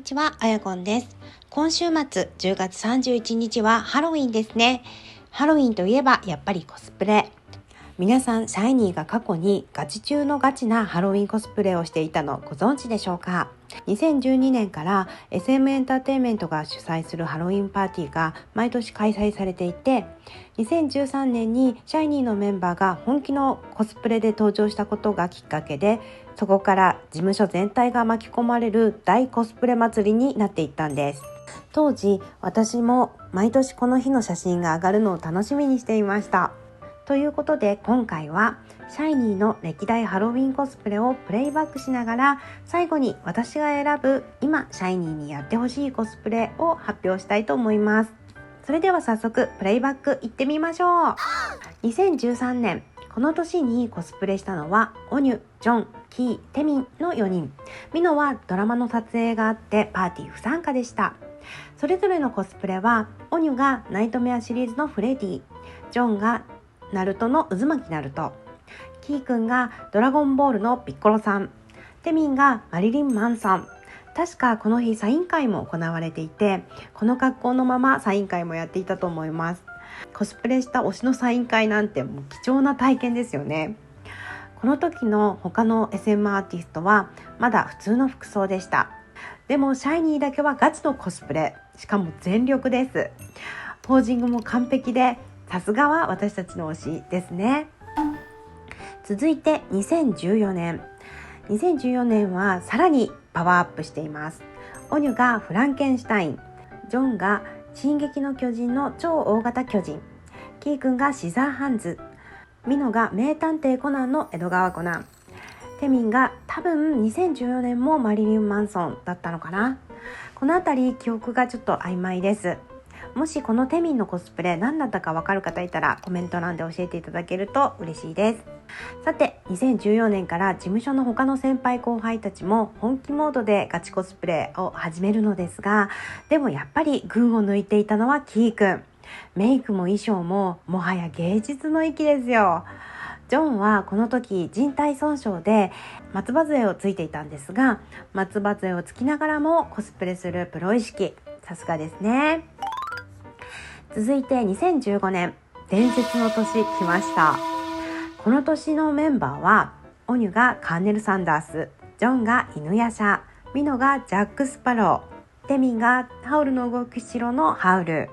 ちは、あやこんです。今週末10月31日はハロウィンですね。ハロウィンといえばやっぱりコスプレ。皆さん、シャイニーが過去にガチ中のガチなハロウィンコスプレをしていたのご存知でしょうか。2012年から SM エンターテインメントが主催するハロウィンパーティーが毎年開催されていて、2013年にシャイニーのメンバーが本気のコスプレで登場したことがきっかけで、そこから事務所全体が巻き込まれる大コスプレ祭りになっていったんです。当時、私も毎年この日の写真が上がるのを楽しみにしていました。ということで今回はシャイニーの歴代ハロウィンコスプレをプレイバックしながら、最後に私が選ぶ今シャイニーにやってほしいコスプレを発表したいと思います。それでは早速プレイバックいってみましょう。2013年、この年にコスプレしたのはオニュ、ジョン、キー、テミンの4人。ミノはドラマの撮影があってパーティー不参加でした。それぞれのコスプレは、オニュがナイトメアシリーズのフレディ、ジョンがナルトの渦巻きナルト、キーくんがドラゴンボールのピッコロさん、テミンがマリリン・マンソン。確かこの日サイン会も行われていて、この格好のままサイン会もやっていたと思います。コスプレした推しのサイン会なんてもう貴重な体験ですよね。この時の他の SM アーティストはまだ普通の服装でした。でもシャイニーだけはガチのコスプレ、しかも全力です。ポージングも完璧で、さすがは私たちの推しですね。続いて2014年はさらにパワーアップしています。オニュがフランケンシュタイン、ジョンが進撃の巨人の超大型巨人、キーくんがシザーハンズ、ミノが名探偵コナンの江戸川コナン、テミンが多分2014年もマリリン・マンソンだったのかな。このあたり記憶がちょっと曖昧です。もしこのテミンのコスプレ何だったか分かる方いたらコメント欄で教えていただけると嬉しいです。さて、2014年から事務所の他の先輩後輩たちも本気モードでガチコスプレを始めるのですが、でもやっぱり群を抜いていたのはキーくん。メイクも衣装ももはや芸術の域ですよ。ジョンはこの時人体損傷で松葉杖をついていたんですが、松葉杖をつきながらもコスプレするプロ意識、さすがですね。続いて2015年、伝説の年来ました。この年のメンバーは、オニュがカーネル・サンダース、ジョンが犬夜叉、ミノがジャック・スパロー、テミンがハウルの動く城のハウル、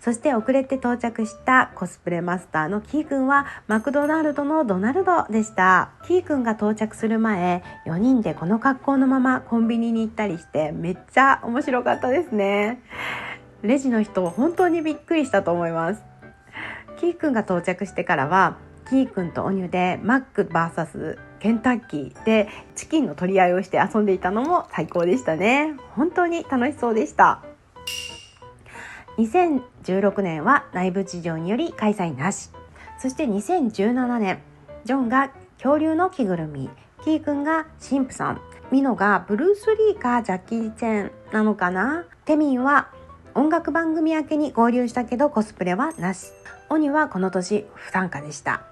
そして遅れて到着したコスプレマスターのキーくんはマクドナルドのドナルドでした。キーくんが到着する前、4人でこの格好のままコンビニに行ったりしてめっちゃ面白かったですね。レジの人本当にびっくりしたと思います。キーくんが到着してからは、キーくんとオニュでマック VS ケンタッキーでチキンの取り合いをして遊んでいたのも最高でしたね。本当に楽しそうでした。2016年は内部事情により開催なし。そして2017年、ジョンが恐竜の着ぐるみ、キーくんがシンプソン、ミノがブルース・リーかジャッキー・チェンなのかな。テミンは音楽番組明けに合流したけどコスプレはなし。オニはこの年不参加でした。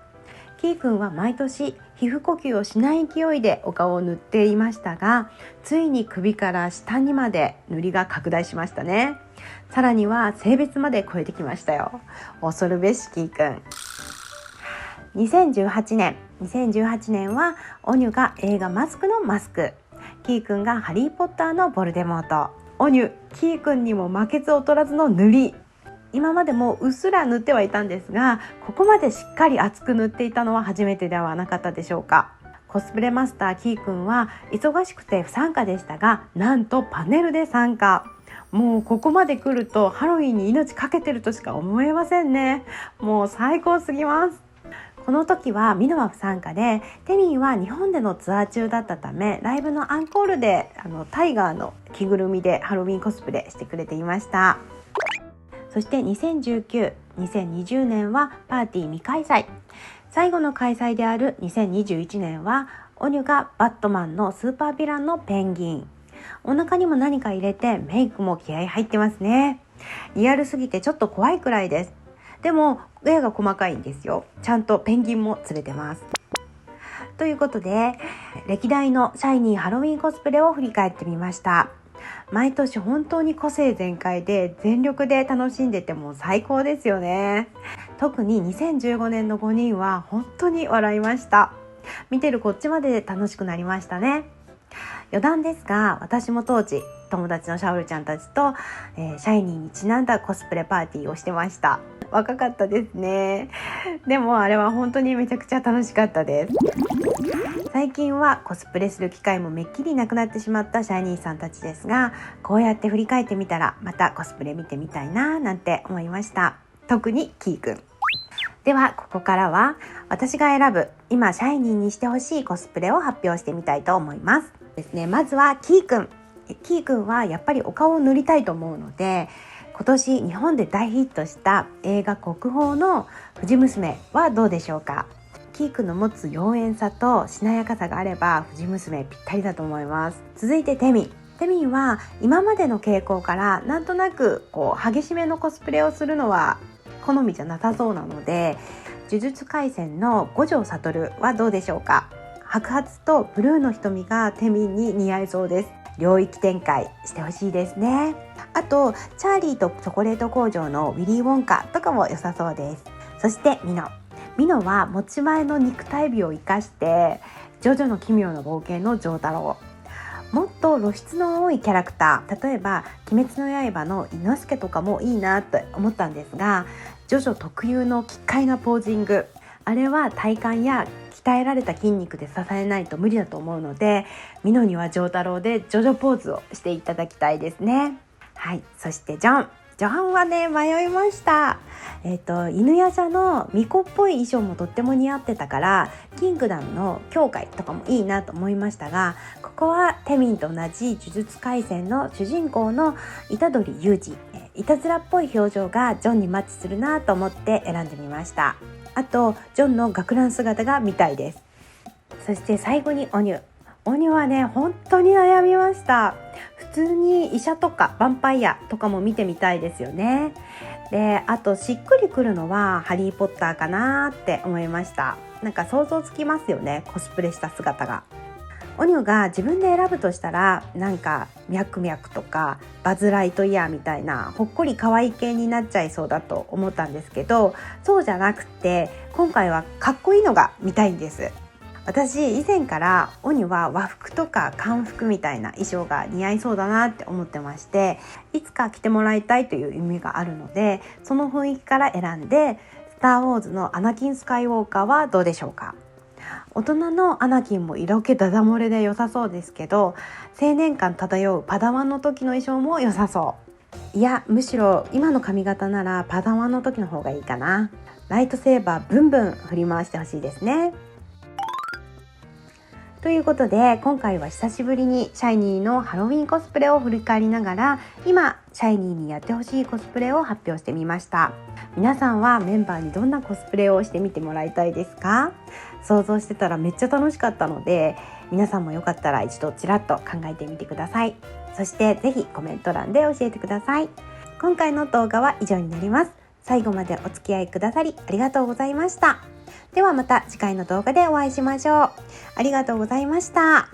キーくんは毎年皮膚呼吸をしない勢いでお顔を塗っていましたが、ついに首から下にまで塗りが拡大しましたね。さらには性別まで超えてきましたよ。恐るべしキーくん。2018年はオニュが映画マスクのマスク、キーくんがハリーポッターのボルデモート、オニュ、キーくんにも負けず劣らずの塗り。今までもうっすら塗ってはいたんですが、ここまでしっかり厚く塗っていたのは初めてではなかったでしょうか。コスプレマスターキーくんは忙しくて不参加でしたが、なんとパネルで参加。もうここまで来るとハロウィンに命かけてるとしか思えませんね。もう最高すぎます。この時はミノは不参加で、テミンは日本でのツアー中だったため、ライブのアンコールでタイガーの着ぐるみでハロウィンコスプレしてくれていました。そして2019、2020年はパーティー未開催。最後の開催である2021年は、オニュがバットマンのスーパーヴィランのペンギン。お腹にも何か入れてメイクも気合入ってますね。リアルすぎてちょっと怖いくらいです。でも絵が細かいんですよ。ちゃんとペンギンも連れてます。ということで、歴代のシャイニーハロウィンコスプレを振り返ってみました。毎年本当に個性全開で全力で楽しんでても最高ですよね。特に2015年の5人は本当に笑いました。見てるこっちまで楽しくなりましたね。余談ですが、私も当時友達のシャオルちゃんたちと、シャイニーにちなんだコスプレパーティーをしてました。若かったですね。でもあれは本当にめちゃくちゃ楽しかったです。最近はコスプレする機会もめっきりなくなってしまったシャイニーさんたちですが、こうやって振り返ってみたらまたコスプレ見てみたいななんて思いました。特にキーくん。ではここからは私が選ぶ今シャイニーにしてほしいコスプレを発表してみたいと思いますですね。まずはキーくん。キーくんはやっぱりお顔を塗りたいと思うので、今年日本で大ヒットした映画国宝の藤娘はどうでしょうか。キーくんの持つ妖艶さとしなやかさがあれば藤娘ぴったりだと思います。続いてテミン。テミンは今までの傾向からなんとなく激しめのコスプレをするのは好みじゃなさそうなので、呪術廻戦の五条悟はどうでしょうか。白髪とブルーの瞳がテミンに似合いそうです。領域展開してほしいですね。あとチャーリーとチョコレート工場のウィリー・ウォンカとかも良さそうです。そしてミノ。ミノは持ち前の肉体美を生かしてジョジョの奇妙な冒険のジョータロウ。もっと露出の多いキャラクター、例えば鬼滅の刃の伊之助とかもいいなと思ったんですが、ジョジョ特有の奇怪なポージング、あれは体幹や鍛えられた筋肉で支えないと無理だと思うので、ミノにはジョータロウでジョジョポーズをしていただきたいですね。はい、そしてジョンはね迷いました。犬夜叉の巫女っぽい衣装もとっても似合ってたからキングダムの教会とかもいいなと思いましたが、ここはテミンと同じ呪術廻戦の主人公の虎杖裕二、いたずらっぽい表情がジョンにマッチするなと思って選んでみました。あとジョンの学ラン姿が見たいです。そして最後にオニュはね本当に悩みました。普通に医者とかヴァンパイアとかも見てみたいですよね。で、あとしっくりくるのはハリーポッターかなって思いました。なんか想像つきますよね、コスプレした姿が。オニョが自分で選ぶとしたらなんかミャクミャクとかバズライトイヤーみたいなほっこり可愛い系になっちゃいそうだと思ったんですけど、そうじゃなくて今回はかっこいいのが見たいんです。私以前からオニは和服とか漢服みたいな衣装が似合いそうだなって思ってまして、いつか着てもらいたいという夢があるので、その雰囲気から選んでスターウォーズのアナキン・スカイウォーカーはどうでしょうか。大人のアナキンも色気ダダ漏れで良さそうですけど、青年感漂うパダワンの時の衣装も良さそう。いや、むしろ今の髪型ならパダワンの時の方がいいかな。ライトセーバーブンブン振り回してほしいですね。ということで今回は久しぶりにシャイニーのハロウィンコスプレを振り返りながら、今シャイニーにやってほしいコスプレを発表してみました。皆さんはメンバーにどんなコスプレをしてみてもらいたいですか？想像してたらめっちゃ楽しかったので、皆さんもよかったら一度ちらっと考えてみてください。そしてぜひコメント欄で教えてください。今回の動画は以上になります。最後までお付き合いくださりありがとうございました。ではまた次回の動画でお会いしましょう。ありがとうございました。